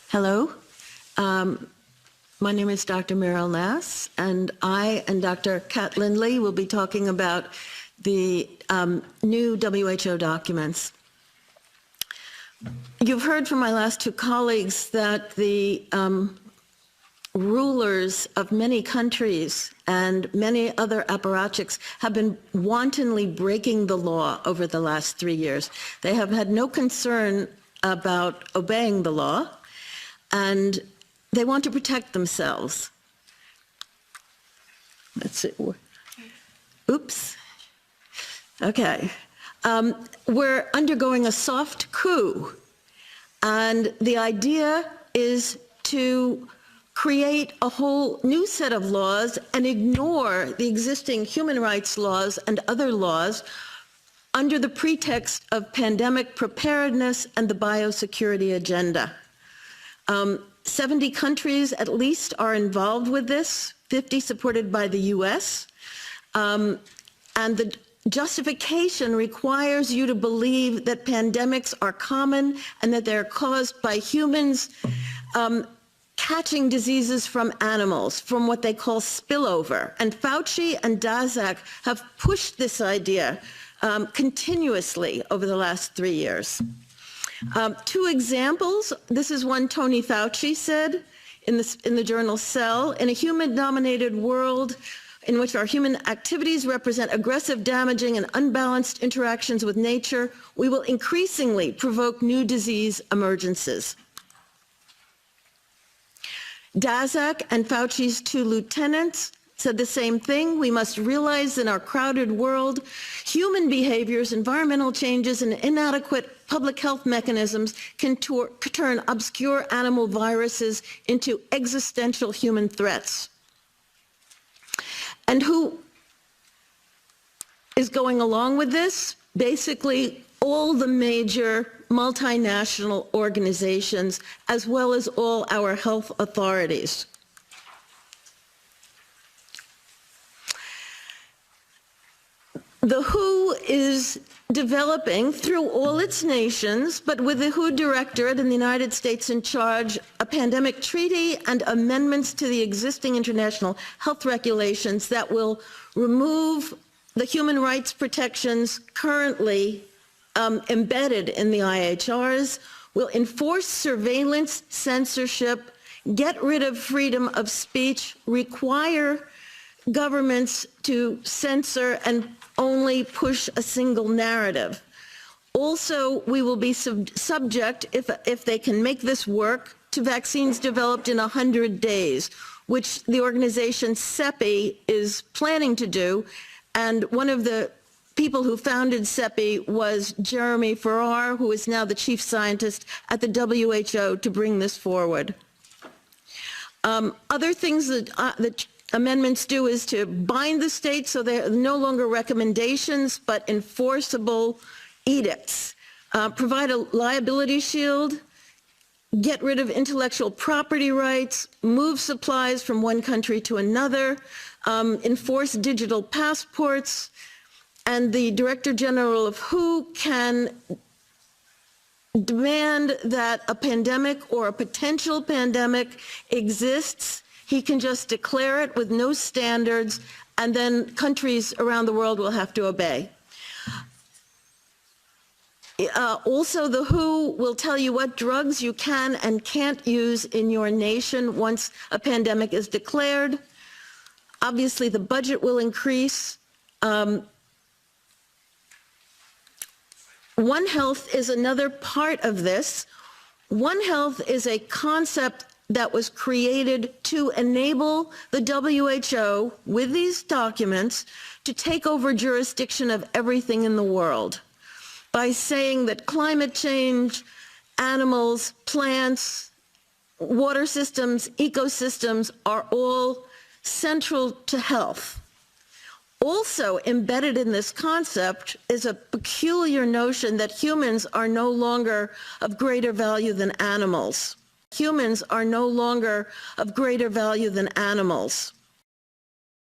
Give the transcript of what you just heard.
Hello. My name is Dr. Meryl Nass, and I and Dr. Kat Lindley will be talking about the new WHO documents. You've heard from my last two colleagues that the rulers of many countries and many other apparatchiks have been wantonly breaking the law over the last 3 years. They have had no concern about obeying the law, and they want to protect themselves. Let's see. Oops. Okay. We're undergoing a soft coup, and the idea is to create a whole new set of laws and ignore the existing human rights laws and other laws under the pretext of pandemic preparedness and the biosecurity agenda. 70 countries at least are involved with this, 50 supported by the US. And the justification requires you to believe that pandemics are common and that they're caused by humans catching diseases from animals, from what they call spillover. And Fauci and Daszak have pushed this idea continuously over the last 3 years. Two examples. This is one Tony Fauci said in the journal Cell. In a human-dominated world in which our human activities represent aggressive, damaging, and unbalanced interactions with nature, we will increasingly provoke new disease emergencies. Daszak and Fauci's two lieutenants said the same thing. We must realize in our crowded world, human behaviors, environmental changes, and inadequate public health mechanisms can turn obscure animal viruses into existential human threats. And who is going along with this? Basically, all the major multinational organizations, as well as all our health authorities. The WHO is developing through all its nations, but with the WHO Directorate in the United States in charge, a pandemic treaty and amendments to the existing international health regulations that will remove the human rights protections currently embedded in the IHRs, will enforce surveillance, censorship, get rid of freedom of speech, require governments to censor and only push a single narrative. Also, we will be subject, if they can make this work, to vaccines developed in 100 days, which the organization CEPI is planning to do. And one of the people who founded CEPI was Jeremy Farrar, who is now the chief scientist at the WHO to bring this forward. Other things that amendments do is to bind the states so they're no longer recommendations but enforceable edicts, provide a liability shield, get rid of intellectual property rights, move supplies from one country to another, enforce digital passports, and the Director General of WHO can demand that a pandemic or a potential pandemic exists. He can just declare it with no standards, and then countries around the world will have to obey. Also, the WHO will tell you what drugs you can and can't use in your nation once a pandemic is declared. Obviously, the budget will increase. One Health is another part of this. One Health is a concept that was created to enable the WHO, with these documents, to take over jurisdiction of everything in the world by saying that climate change, animals, plants, water systems, ecosystems are all central to health. Also embedded in this concept is a peculiar notion that humans are no longer of greater value than animals. Humans are no longer of greater value than animals.